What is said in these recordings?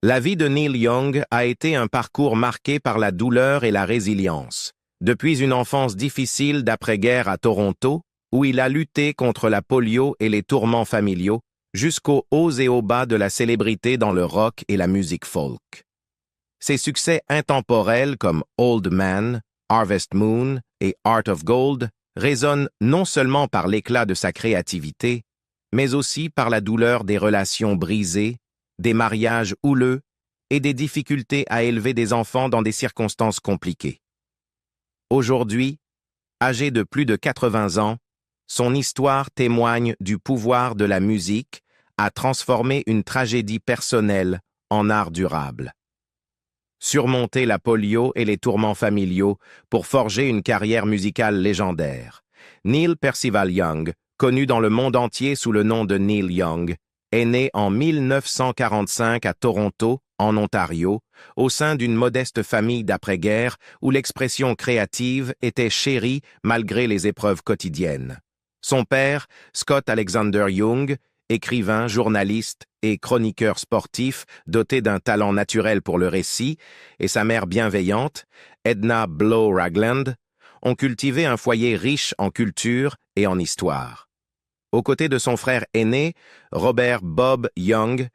La vie de Neil Young a été un parcours marqué par la douleur et la résilience. Depuis une enfance difficile d'après-guerre à Toronto, où il a lutté contre la polio et les tourments familiaux, jusqu'aux hauts et aux bas de la célébrité dans le rock et la musique folk. Ses succès intemporels comme Old Man, Harvest Moon et Heart of Gold résonnent non seulement par l'éclat de sa créativité, mais aussi par la douleur des relations brisées, des mariages houleux et des difficultés à élever des enfants dans des circonstances compliquées. Aujourd'hui, âgé de plus de 80 ans, son histoire témoigne du pouvoir de la musique à transformer une tragédie personnelle en art durable. Surmonter la polio et les tourments familiaux pour forger une carrière musicale légendaire. Neil Percival Young, connu dans le monde entier sous le nom de Neil Young, est né en 1945 à Toronto, en Ontario, au sein d'une modeste famille d'après-guerre où l'expression créative était chérie malgré les épreuves quotidiennes. Son père, Scott Alexander Young, écrivain, journaliste et chroniqueur sportif doté d'un talent naturel pour le récit, et sa mère bienveillante, Edna Blow Ragland, ont cultivé un foyer riche en culture et en histoire. Aux côtés de son frère aîné, Robert Bob Young,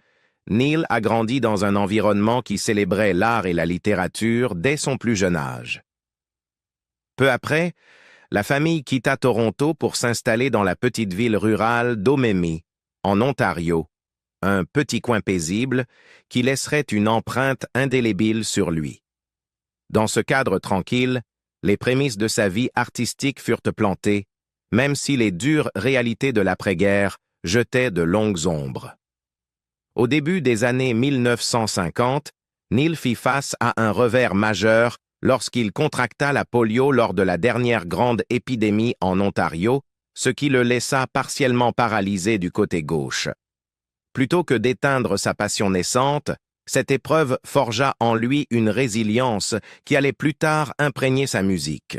Neil a grandi dans un environnement qui célébrait l'art et la littérature dès son plus jeune âge. Peu après, la famille quitta Toronto pour s'installer dans la petite ville rurale d'Omemee, en Ontario, un petit coin paisible qui laisserait une empreinte indélébile sur lui. Dans ce cadre tranquille, les prémices de sa vie artistique furent plantées, même si les dures réalités de l'après-guerre jetaient de longues ombres. Au début des années 1950, Neil fit face à un revers majeur lorsqu'il contracta la polio lors de la dernière grande épidémie en Ontario, ce qui le laissa partiellement paralysé du côté gauche. Plutôt que d'éteindre sa passion naissante, cette épreuve forgea en lui une résilience qui allait plus tard imprégner sa musique.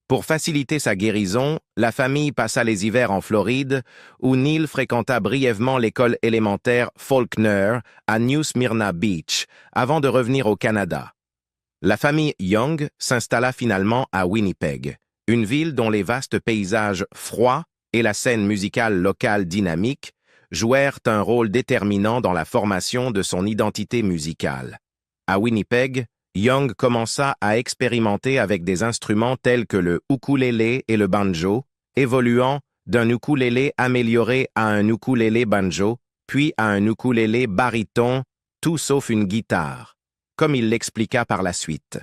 Pour faciliter sa guérison, la famille passa les hivers en Floride, où Neil fréquenta brièvement l'école élémentaire Faulkner à New Smyrna Beach, avant de revenir au Canada. La famille Young s'installa finalement à Winnipeg, une ville dont les vastes paysages froids et la scène musicale locale dynamique jouèrent un rôle déterminant dans la formation de son identité musicale. À Winnipeg, Young commença à expérimenter avec des instruments tels que le ukulélé et le banjo, évoluant d'un ukulélé amélioré à un ukulélé banjo, puis à un ukulélé baryton, tout sauf une guitare, comme il l'expliqua par la suite.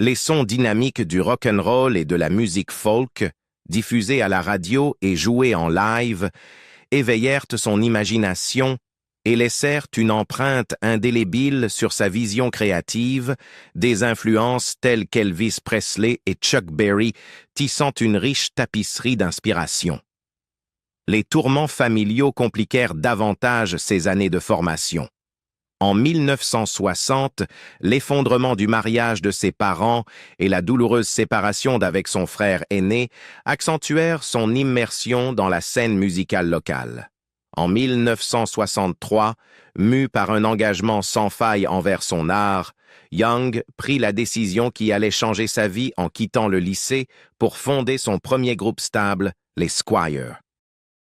Les sons dynamiques du rock'n'roll et de la musique folk, diffusés à la radio et joués en live, éveillèrent son imagination et laissèrent une empreinte indélébile sur sa vision créative, des influences telles qu'Elvis Presley et Chuck Berry tissant une riche tapisserie d'inspiration. Les tourments familiaux compliquèrent davantage ces années de formation. En 1960, l'effondrement du mariage de ses parents et la douloureuse séparation d'avec son frère aîné accentuèrent son immersion dans la scène musicale locale. En 1963, mu par un engagement sans faille envers son art, Young prit la décision qui allait changer sa vie en quittant le lycée pour fonder son premier groupe stable, les Squires.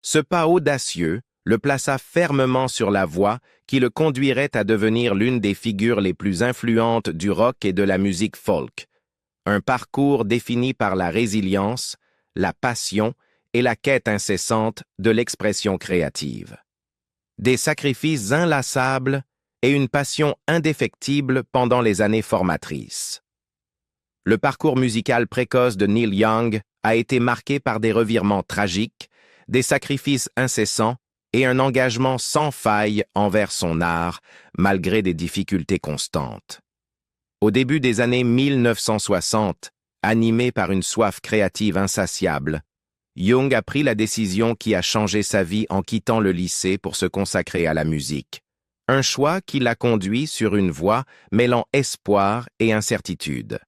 Ce pas audacieux le plaça fermement sur la voie qui le conduirait à devenir l'une des figures les plus influentes du rock et de la musique folk. Un parcours défini par la résilience, la passion et la quête incessante de l'expression créative. Des sacrifices inlassables et une passion indéfectible pendant les années formatrices. Le parcours musical précoce de Neil Young a été marqué par des revirements tragiques, des sacrifices incessants et un engagement sans faille envers son art, malgré des difficultés constantes. Au début des années 1960, animé par une soif créative insatiable, Young a pris la décision qui a changé sa vie en quittant le lycée pour se consacrer à la musique. Un choix qui l'a conduit sur une voie mêlant espoir et incertitude.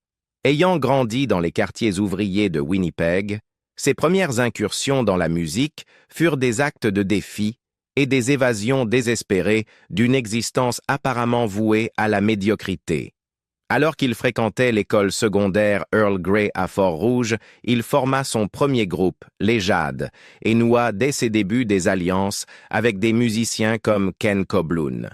Ayant grandi dans les quartiers ouvriers de Winnipeg, ses premières incursions dans la musique furent des actes de défi et des évasions désespérées d'une existence apparemment vouée à la médiocrité. Alors qu'il fréquentait l'école secondaire Earl Grey à Fort-Rouge, il forma son premier groupe, les Jades, et noua dès ses débuts des alliances avec des musiciens comme Ken Kobloon.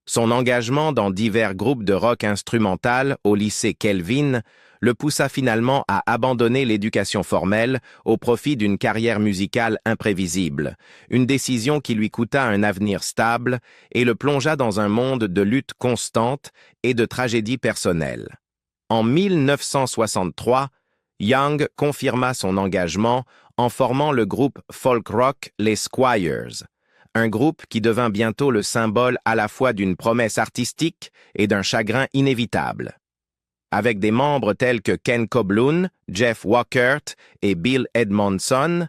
Son engagement dans divers groupes de rock instrumental au lycée Kelvin le poussa finalement à abandonner l'éducation formelle au profit d'une carrière musicale imprévisible, une décision qui lui coûta un avenir stable et le plongea dans un monde de lutte constante et de tragédies personnelles. En 1963, Young confirma son engagement en formant le groupe folk rock les Squires, un groupe qui devint bientôt le symbole à la fois d'une promesse artistique et d'un chagrin inévitable. Avec des membres tels que Ken Kobloon, Jeff Walkert et Bill Edmondson,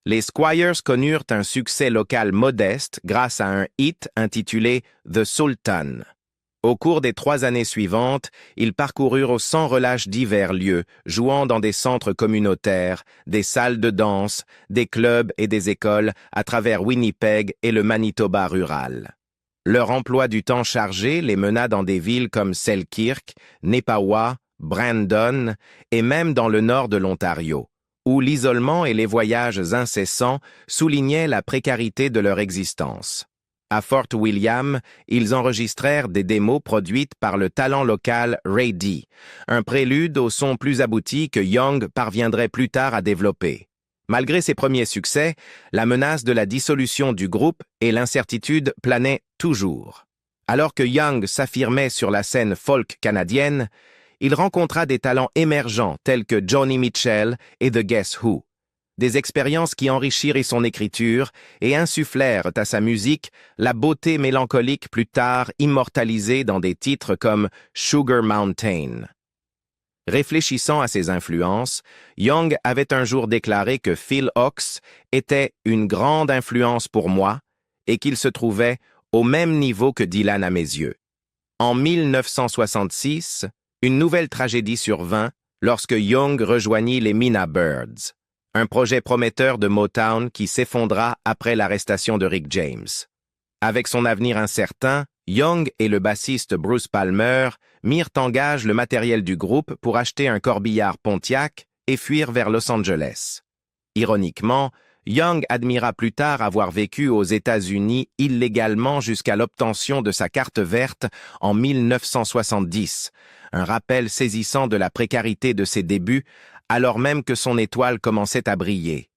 les Squires connurent un succès local modeste grâce à un hit intitulé The Sultan. Au cours des 3 années suivantes, ils parcoururent sans relâche divers lieux, jouant dans des centres communautaires, des salles de danse, des clubs et des écoles à travers Winnipeg et le Manitoba rural. Leur emploi du temps chargé les mena dans des villes comme Selkirk, Nepawa, Brandon et même dans le nord de l'Ontario, où l'isolement et les voyages incessants soulignaient la précarité de leur existence. À Fort William, ils enregistrèrent des démos produites par le talent local Ray D, un prélude au son plus abouti que Young parviendrait plus tard à développer. Malgré ses premiers succès, la menace de la dissolution du groupe et l'incertitude planaient toujours. Alors que Young s'affirmait sur la scène folk canadienne, il rencontra des talents émergents tels que Joni Mitchell et The Guess Who, des expériences qui enrichirent son écriture et insufflèrent à sa musique la beauté mélancolique plus tard immortalisée dans des titres comme Sugar Mountain. Réfléchissant à ses influences, Young avait un jour déclaré que Phil Ochs était une grande influence pour moi et qu'il se trouvait au même niveau que Dylan à mes yeux. En 1966, une nouvelle tragédie survint lorsque Young rejoignit les Mina Birds, un projet prometteur de Motown qui s'effondra après l'arrestation de Rick James. Avec son avenir incertain, Young et le bassiste Bruce Palmer mirent en gage le matériel du groupe pour acheter un corbillard Pontiac et fuir vers Los Angeles. Ironiquement, Young admira plus tard avoir vécu aux États-Unis illégalement jusqu'à l'obtention de sa carte verte en 1970, un rappel saisissant de la précarité de ses débuts alors même que son étoile commençait à briller.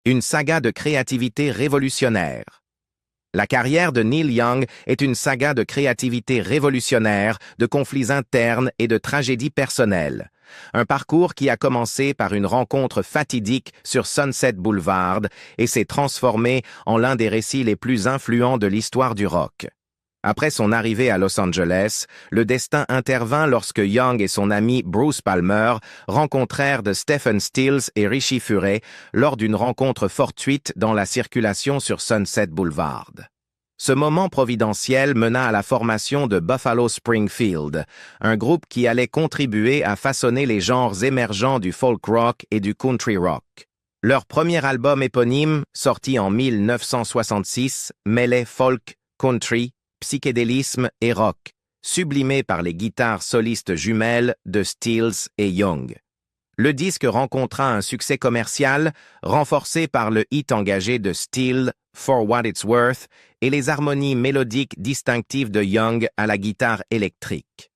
Une saga de créativité révolutionnaire. La carrière de Neil Young est une saga de créativité révolutionnaire, de conflits internes et de tragédies personnelles. Un parcours qui a commencé par une rencontre fatidique sur Sunset Boulevard et s'est transformé en l'un des récits les plus influents de l'histoire du rock. Après son arrivée à Los Angeles, le destin intervint lorsque Young et son ami Bruce Palmer rencontrèrent de Stephen Stills et Richie Furay lors d'une rencontre fortuite dans la circulation sur Sunset Boulevard. Ce moment providentiel mena à la formation de Buffalo Springfield, un groupe qui allait contribuer à façonner les genres émergents du folk rock et du country rock. Leur premier album éponyme, sorti en 1966, mêlait folk, country, psychédélisme et rock, sublimé par les guitares solistes jumelles de Stills et Young. Le disque rencontra un succès commercial, renforcé par le hit engagé de Steele, For What It's Worth, et les harmonies mélodiques distinctives de Young à la guitare électrique.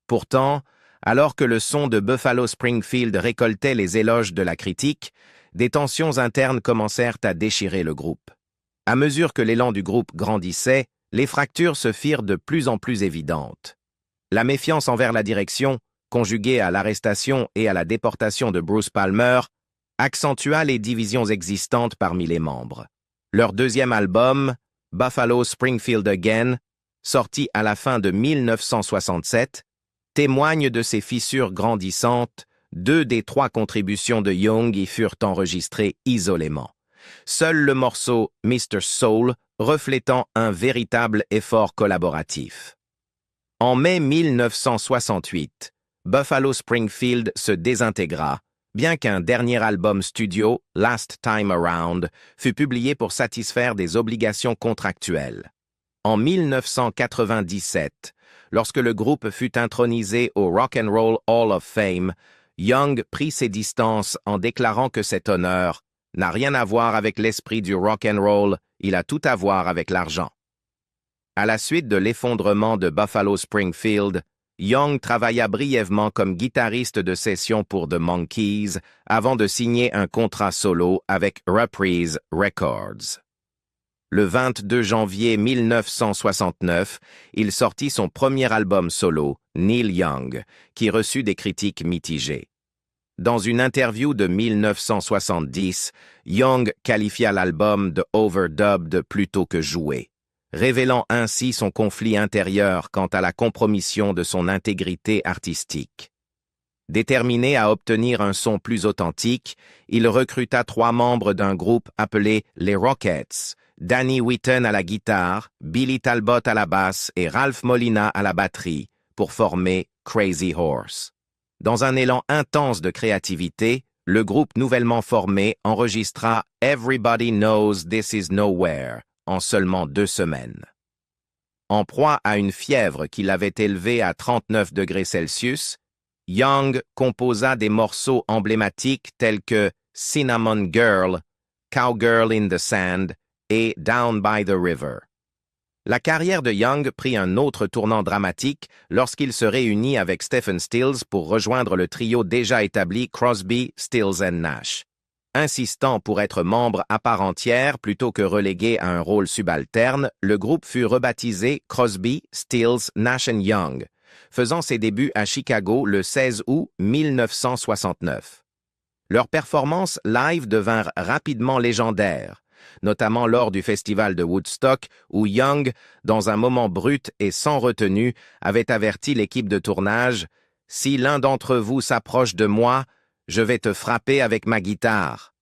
Pourtant, alors que le son de Buffalo Springfield récoltait les éloges de la critique, des tensions internes commencèrent à déchirer le groupe. À mesure que l'élan du groupe grandissait, les fractures se firent de plus en plus évidentes. La méfiance envers la direction, conjuguée à l'arrestation et à la déportation de Bruce Palmer, accentua les divisions existantes parmi les membres. Leur deuxième album, Buffalo Springfield Again, sorti à la fin de 1967, témoigne de ces fissures grandissantes. 2 des 3 contributions de Young y furent enregistrées isolément. Seul le morceau Mr. Soul reflétant un véritable effort collaboratif. En mai 1968, Buffalo Springfield se désintégra, bien qu'un dernier album studio, Last Time Around, fut publié pour satisfaire des obligations contractuelles. En 1997, lorsque le groupe fut intronisé au Rock and Roll Hall of Fame, Young prit ses distances en déclarant que cet honneur n'a rien à voir avec l'esprit du rock and roll, il a tout à voir avec l'argent. À la suite de l'effondrement de Buffalo Springfield, Young travailla brièvement comme guitariste de session pour The Monkees avant de signer un contrat solo avec Reprise Records. Le 22 janvier 1969, il sortit son premier album solo, Neil Young, qui reçut des critiques mitigées. Dans une interview de 1970, Young qualifia l'album de overdubbed plutôt que joué, révélant ainsi son conflit intérieur quant à la compromission de son intégrité artistique. Déterminé à obtenir un son plus authentique, il recruta 3 membres d'un groupe appelé les Rockets, Danny Whitten à la guitare, Billy Talbot à la basse et Ralph Molina à la batterie, pour former Crazy Horse. Dans un élan intense de créativité, le groupe nouvellement formé enregistra Everybody Knows This Is Nowhere en seulement 2 semaines. En proie à une fièvre qui l'avait élevé à 39 degrés Celsius, Young composa des morceaux emblématiques tels que Cinnamon Girl, Cowgirl in the Sand et Down by the River. La carrière de Young prit un autre tournant dramatique lorsqu'il se réunit avec Stephen Stills pour rejoindre le trio déjà établi Crosby, Stills and Nash. Insistant pour être membre à part entière plutôt que relégué à un rôle subalterne, le groupe fut rebaptisé Crosby, Stills, Nash & Young, faisant ses débuts à Chicago le 16 août 1969. Leurs performances live devinrent rapidement légendaires, notamment lors du festival de Woodstock où Young, dans un moment brut et sans retenue, avait averti l'équipe de tournage « Si l'un d'entre vous s'approche de moi, je vais te frapper avec ma guitare. »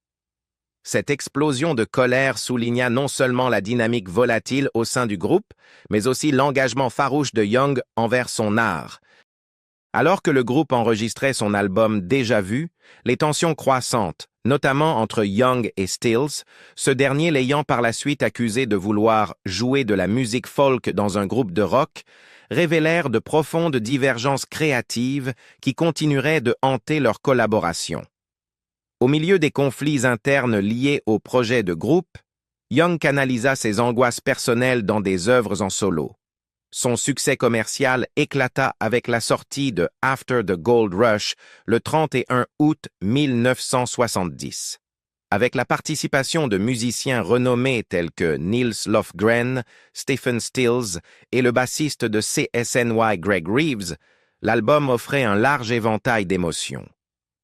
Cette explosion de colère souligna non seulement la dynamique volatile au sein du groupe, mais aussi l'engagement farouche de Young envers son art. Alors que le groupe enregistrait son album Déjà Vu, les tensions croissantes, notamment entre Young et Stills, ce dernier l'ayant par la suite accusé de vouloir jouer de la musique folk dans un groupe de rock, révélèrent de profondes divergences créatives qui continueraient de hanter leur collaboration. Au milieu des conflits internes liés au projet de groupe, Young canalisa ses angoisses personnelles dans des œuvres en solo. Son succès commercial éclata avec la sortie de After the Gold Rush le 31 août 1970. Avec la participation de musiciens renommés tels que Nils Lofgren, Stephen Stills et le bassiste de CSNY Greg Reeves, l'album offrait un large éventail d'émotions.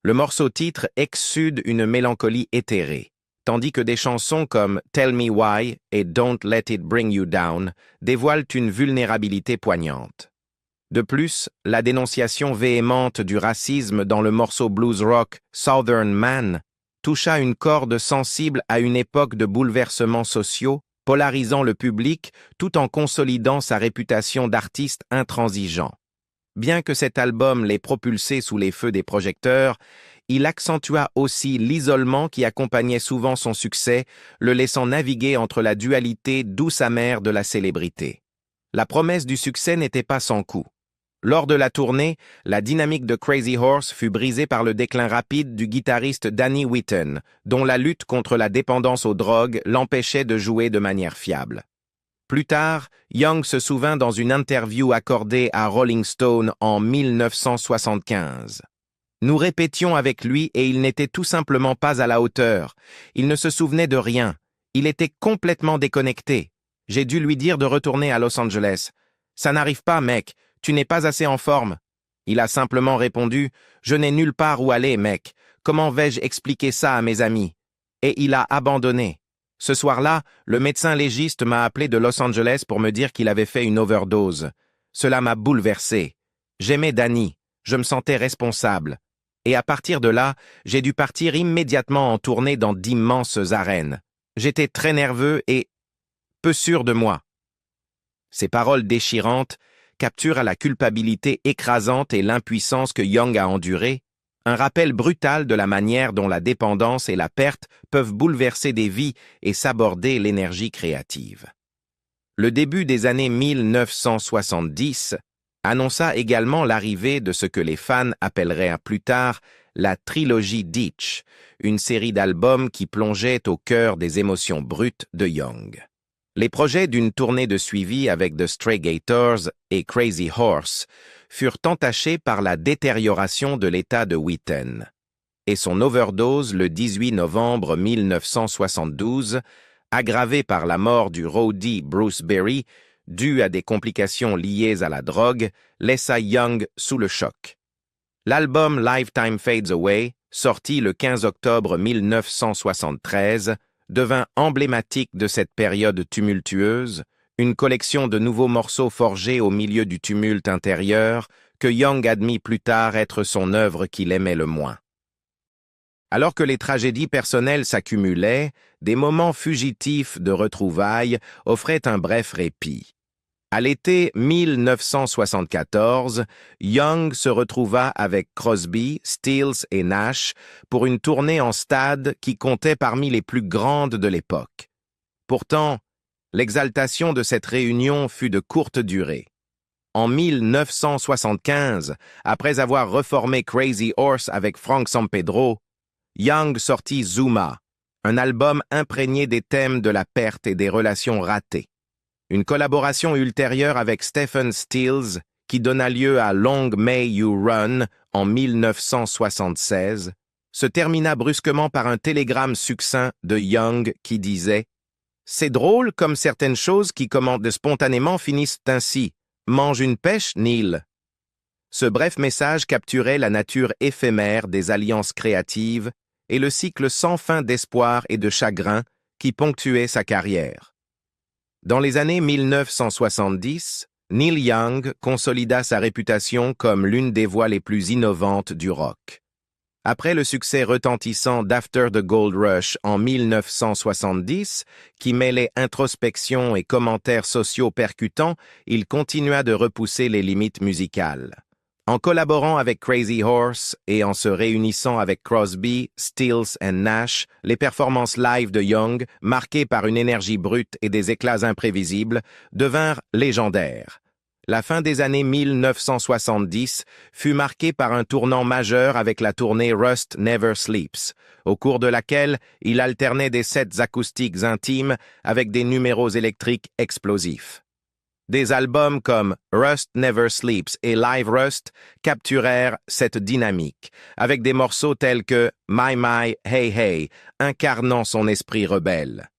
Le morceau titre exsude une mélancolie éthérée, tandis que des chansons comme Tell Me Why et Don't Let It Bring You Down dévoilent une vulnérabilité poignante. De plus, la dénonciation véhémente du racisme dans le morceau blues rock Southern Man toucha une corde sensible à une époque de bouleversements sociaux, polarisant le public tout en consolidant sa réputation d'artiste intransigeant. Bien que cet album l'ait propulsé sous les feux des projecteurs, il accentua aussi l'isolement qui accompagnait souvent son succès, le laissant naviguer entre la dualité douce amère de la célébrité. La promesse du succès n'était pas sans coût. Lors de la tournée, la dynamique de Crazy Horse fut brisée par le déclin rapide du guitariste Danny Whitten, dont la lutte contre la dépendance aux drogues l'empêchait de jouer de manière fiable. Plus tard, Young se souvint dans une interview accordée à Rolling Stone en 1975. Nous répétions avec lui et il n'était tout simplement pas à la hauteur. Il ne se souvenait de rien. Il était complètement déconnecté. J'ai dû lui dire de retourner à Los Angeles. Ça n'arrive pas, mec. Tu n'es pas assez en forme. Il a simplement répondu « Je n'ai nulle part où aller, mec. Comment vais-je expliquer ça à mes amis ?» Et il a abandonné. Ce soir-là, le médecin légiste m'a appelé de Los Angeles pour me dire qu'il avait fait une overdose. Cela m'a bouleversé. J'aimais Danny. Je me sentais responsable. Et à partir de là, j'ai dû partir immédiatement en tournée dans d'immenses arènes. J'étais très nerveux et peu sûr de moi. Ces paroles déchirantes capturent la culpabilité écrasante et l'impuissance que Young a endurée, Un rappel brutal de la manière dont la dépendance et la perte peuvent bouleverser des vies et s'aborder l'énergie créative. Le début des années 1970 annonça également l'arrivée de ce que les fans appelleraient plus tard la trilogie Ditch, une série d'albums qui plongeait au cœur des émotions brutes de Young. Les projets d'une tournée de suivi avec The Stray Gators et Crazy Horse furent entachés par la détérioration de l'état de Wheaton, et son overdose le 18 novembre 1972, aggravée par la mort du roadie Bruce Berry, due à des complications liées à la drogue, laissa Young sous le choc. L'album Lifetime Fades Away, sorti le 15 octobre 1973, devint emblématique de cette période tumultueuse, une collection de nouveaux morceaux forgés au milieu du tumulte intérieur que Young admit plus tard être son œuvre qu'il aimait le moins. Alors que les tragédies personnelles s'accumulaient, des moments fugitifs de retrouvailles offraient un bref répit. À l'été 1974, Young se retrouva avec Crosby, Stills et Nash pour une tournée en stade qui comptait parmi les plus grandes de l'époque. Pourtant, l'exaltation de cette réunion fut de courte durée. En 1975, après avoir reformé Crazy Horse avec Frank Sampedro, Young sortit Zuma, un album imprégné des thèmes de la perte et des relations ratées. Une collaboration ultérieure avec Stephen Stills, qui donna lieu à Long May You Run en 1976, se termina brusquement par un télégramme succinct de Young qui disait « C'est drôle comme certaines choses qui commandent spontanément finissent ainsi. Mange une pêche, Neil ». Ce bref message capturait la nature éphémère des alliances créatives et le cycle sans fin d'espoir et de chagrin qui ponctuait sa carrière. Dans les années 1970, Neil Young consolida sa réputation comme l'une des voix les plus innovantes du rock. Après le succès retentissant d'After the Gold Rush en 1970, qui mêlait introspection et commentaires sociaux percutants, il continua de repousser les limites musicales. En collaborant avec Crazy Horse et en se réunissant avec Crosby, Stills et Nash, les performances live de Young, marquées par une énergie brute et des éclats imprévisibles, devinrent légendaires. La fin des années 1970 fut marquée par un tournant majeur avec la tournée Rust Never Sleeps, au cours de laquelle il alternait des sets acoustiques intimes avec des numéros électriques explosifs. Des albums comme Rust Never Sleeps et Live Rust capturèrent cette dynamique, avec des morceaux tels que My My Hey Hey, incarnant son esprit rebelle.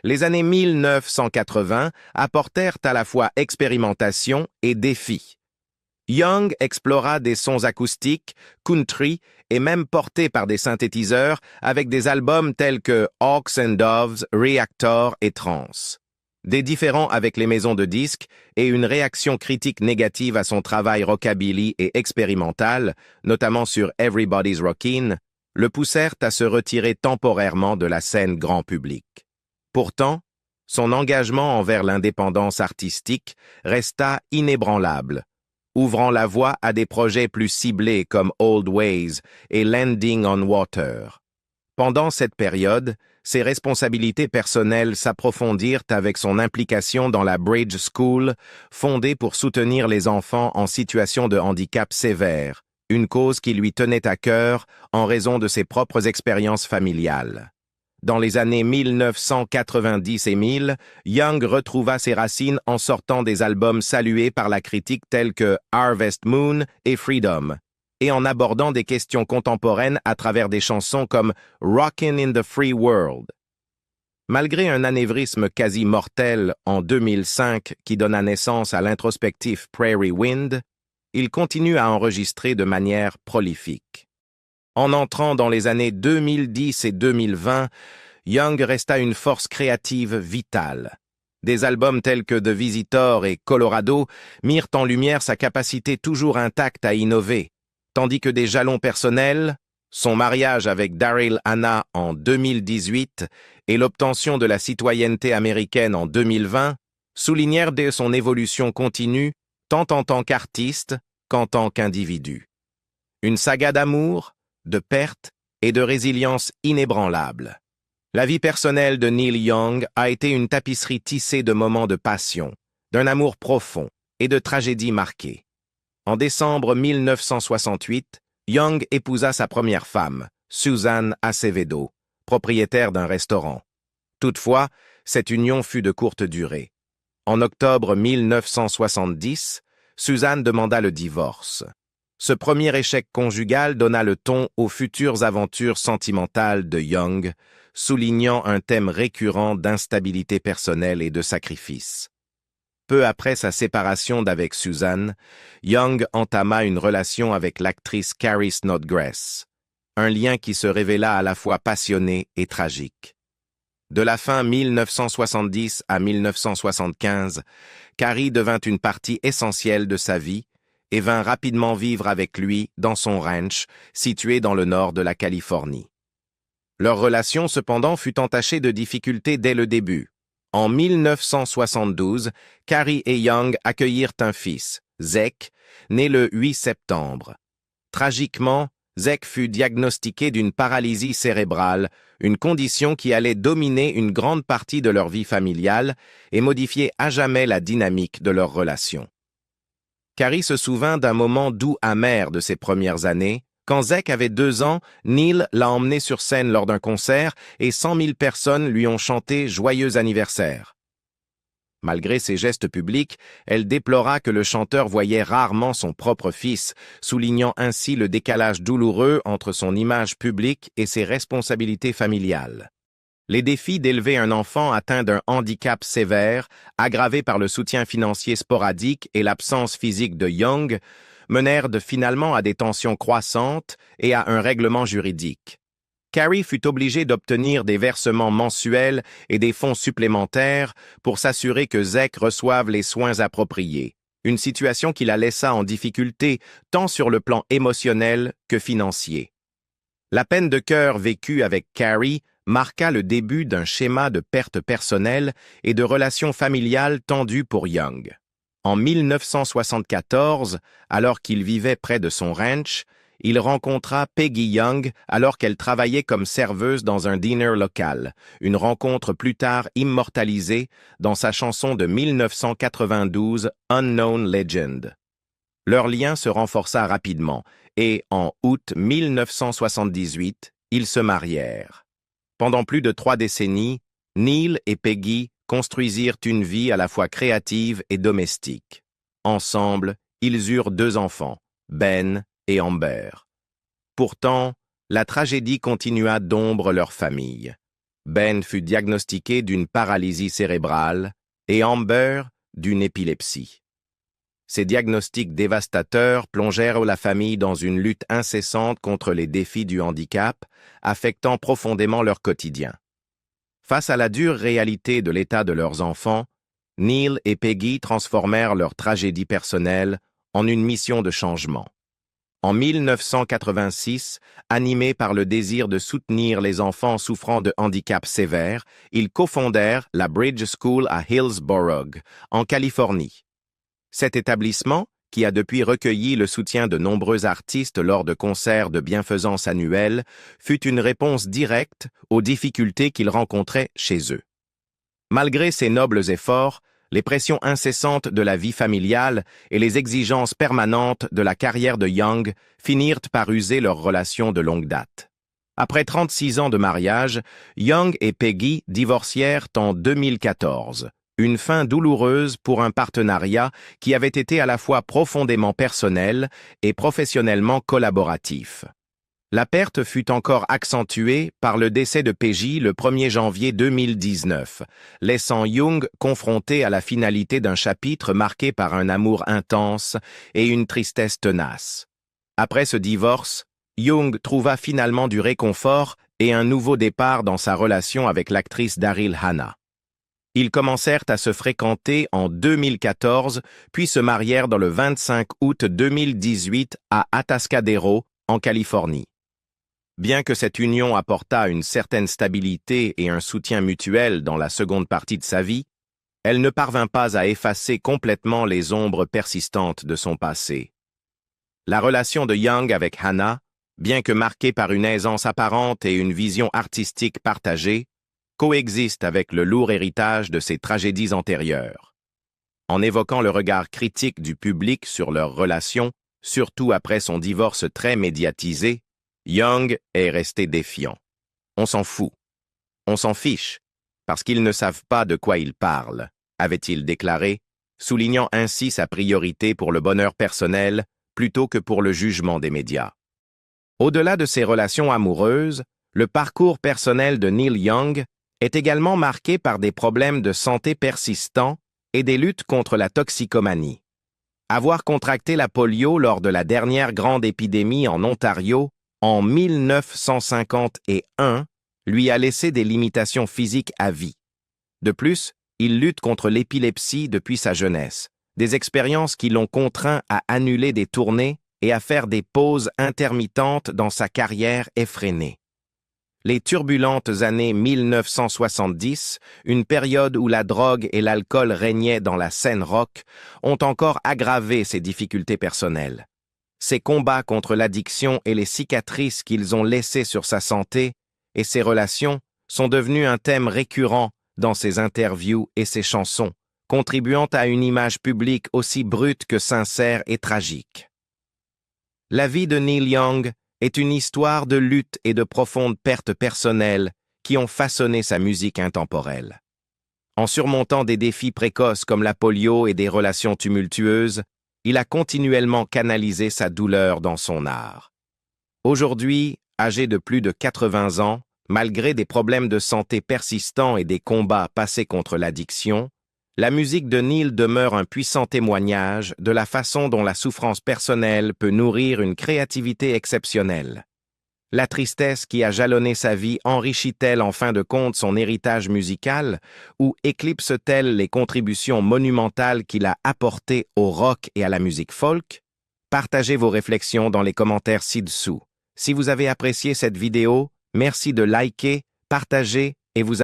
Les années 1980 apportèrent à la fois expérimentation et défi. Young explora des sons acoustiques, country et même portés par des synthétiseurs avec des albums tels que Hawks and Doves, Reactor et Trance. Des différends avec les maisons de disques et une réaction critique négative à son travail rockabilly et expérimental, notamment sur Everybody's Rockin', le poussèrent à se retirer temporairement de la scène grand public. Pourtant, son engagement envers l'indépendance artistique resta inébranlable, ouvrant la voie à des projets plus ciblés comme Old Ways et Landing on Water. Pendant cette période, ses responsabilités personnelles s'approfondirent avec son implication dans la Bridge School, fondée pour soutenir les enfants en situation de handicap sévère, une cause qui lui tenait à cœur en raison de ses propres expériences familiales. Dans les années 1990 et 1000, Young retrouva ses racines en sortant des albums salués par la critique tels que Harvest Moon et Freedom, et en abordant des questions contemporaines à travers des chansons comme Rockin' in the Free World. Malgré un anévrisme quasi mortel en 2005 qui donna naissance à l'introspectif Prairie Wind, il continue à enregistrer de manière prolifique. En entrant dans les années 2010 et 2020, Young resta une force créative vitale. Des albums tels que The Visitor et Colorado mirent en lumière sa capacité toujours intacte à innover, tandis que des jalons personnels, son mariage avec Daryl Hannah en 2018 et l'obtention de la citoyenneté américaine en 2020, soulignèrent dès son évolution continue, tant en tant qu'artiste qu'en tant qu'individu. Une saga d'amour, de pertes et de résilience inébranlable. La vie personnelle de Neil Young a été une tapisserie tissée de moments de passion, d'un amour profond et de tragédies marquées. En décembre 1968, Young épousa sa première femme, Susan Acevedo, propriétaire d'un restaurant. Toutefois, cette union fut de courte durée. En octobre 1970, Susan demanda le divorce. Ce premier échec conjugal donna le ton aux futures aventures sentimentales de Young, soulignant un thème récurrent d'instabilité personnelle et de sacrifice. Peu après sa séparation d'avec Susan, Young entama une relation avec l'actrice Carrie Snodgrass, un lien qui se révéla à la fois passionné et tragique. De la fin 1970 à 1975, Carrie devint une partie essentielle de sa vie et vint rapidement vivre avec lui dans son ranch, situé dans le nord de la Californie. Leur relation, cependant, fut entachée de difficultés dès le début. En 1972, Carrie et Young accueillirent un fils, Zach, né le 8 septembre. Tragiquement, Zach fut diagnostiqué d'une paralysie cérébrale, une condition qui allait dominer une grande partie de leur vie familiale et modifier à jamais la dynamique de leur relation. Carrie se souvint d'un moment doux amer de ses premières années. Quand Zach avait 2 ans, Neil l'a emmené sur scène lors d'un concert et 100 000 personnes lui ont chanté « Joyeux anniversaire ». Malgré ses gestes publics, elle déplora que le chanteur voyait rarement son propre fils, soulignant ainsi le décalage douloureux entre son image publique et ses responsabilités familiales. Les défis d'élever un enfant atteint d'un handicap sévère, aggravé par le soutien financier sporadique et l'absence physique de Young, menèrent finalement à des tensions croissantes et à un règlement juridique. Carrie fut obligée d'obtenir des versements mensuels et des fonds supplémentaires pour s'assurer que Zach reçoive les soins appropriés, une situation qui la laissa en difficulté tant sur le plan émotionnel que financier. La peine de cœur vécue avec Carrie marqua le début d'un schéma de perte personnelle et de relations familiales tendues pour Young. En 1974, alors qu'il vivait près de son ranch, il rencontra Peggy Young alors qu'elle travaillait comme serveuse dans un diner local, une rencontre plus tard immortalisée dans sa chanson de 1992 « Unknown Legend ». Leur lien se renforça rapidement et, en août 1978, ils se marièrent. Pendant plus de 3 décennies, Neil et Peggy construisirent une vie à la fois créative et domestique. Ensemble, ils eurent 2 enfants, Ben et Amber. Pourtant, la tragédie continua d'ombre leur famille. Ben fut diagnostiqué d'une paralysie cérébrale et Amber d'une épilepsie. Ces diagnostics dévastateurs plongèrent la famille dans une lutte incessante contre les défis du handicap, affectant profondément leur quotidien. Face à la dure réalité de l'état de leurs enfants, Neil et Peggy transformèrent leur tragédie personnelle en une mission de changement. En 1986, animés par le désir de soutenir les enfants souffrant de handicap sévère, ils cofondèrent la Bridge School à Hillsborough, en Californie. Cet établissement, qui a depuis recueilli le soutien de nombreux artistes lors de concerts de bienfaisance annuels, fut une réponse directe aux difficultés qu'ils rencontraient chez eux. Malgré ces nobles efforts, les pressions incessantes de la vie familiale et les exigences permanentes de la carrière de Young finirent par user leur relation de longue date. Après 36 ans de mariage, Young et Peggy divorcièrent en 2014. Une fin douloureuse pour un partenariat qui avait été à la fois profondément personnel et professionnellement collaboratif. La perte fut encore accentuée par le décès de Peggy le 1er janvier 2019, laissant Young confronté à la finalité d'un chapitre marqué par un amour intense et une tristesse tenace. Après ce divorce, Young trouva finalement du réconfort et un nouveau départ dans sa relation avec l'actrice Daryl Hannah. Ils commencèrent à se fréquenter en 2014, puis se marièrent dans le 25 août 2018 à Atascadero, en Californie. Bien que cette union apportât une certaine stabilité et un soutien mutuel dans la seconde partie de sa vie, elle ne parvint pas à effacer complètement les ombres persistantes de son passé. La relation de Young avec Hannah, bien que marqué par une aisance apparente et une vision artistique partagée, coexiste avec le lourd héritage de ses tragédies antérieures. En évoquant le regard critique du public sur leurs relations, surtout après son divorce très médiatisé, Young est resté défiant. On s'en fout. On s'en fiche, parce qu'ils ne savent pas de quoi ils parlent, avait-il déclaré, soulignant ainsi sa priorité pour le bonheur personnel plutôt que pour le jugement des médias. Au-delà de ses relations amoureuses, le parcours personnel de Neil Young est également marqué par des problèmes de santé persistants et des luttes contre la toxicomanie. Avoir contracté la polio lors de la dernière grande épidémie en Ontario en 1951 lui a laissé des limitations physiques à vie. De plus, il lutte contre l'épilepsie depuis sa jeunesse, des expériences qui l'ont contraint à annuler des tournées et à faire des pauses intermittentes dans sa carrière effrénée. Les turbulentes années 1970, une période où la drogue et l'alcool régnaient dans la scène rock, ont encore aggravé ses difficultés personnelles. Ses combats contre l'addiction et les cicatrices qu'ils ont laissées sur sa santé et ses relations sont devenus un thème récurrent dans ses interviews et ses chansons, contribuant à une image publique aussi brute que sincère et tragique. La vie de Neil Young est une histoire de lutte et de profondes pertes personnelles qui ont façonné sa musique intemporelle. En surmontant des défis précoces comme la polio et des relations tumultueuses, il a continuellement canalisé sa douleur dans son art. Aujourd'hui, âgé de plus de 80 ans, malgré des problèmes de santé persistants et des combats passés contre l'addiction, la musique de Neil demeure un puissant témoignage de la façon dont la souffrance personnelle peut nourrir une créativité exceptionnelle. La tristesse qui a jalonné sa vie enrichit-elle en fin de compte son héritage musical ou éclipse-t-elle les contributions monumentales qu'il a apportées au rock et à la musique folk? Partagez vos réflexions dans les commentaires ci-dessous. Si vous avez apprécié cette vidéo, merci de liker, partager et vous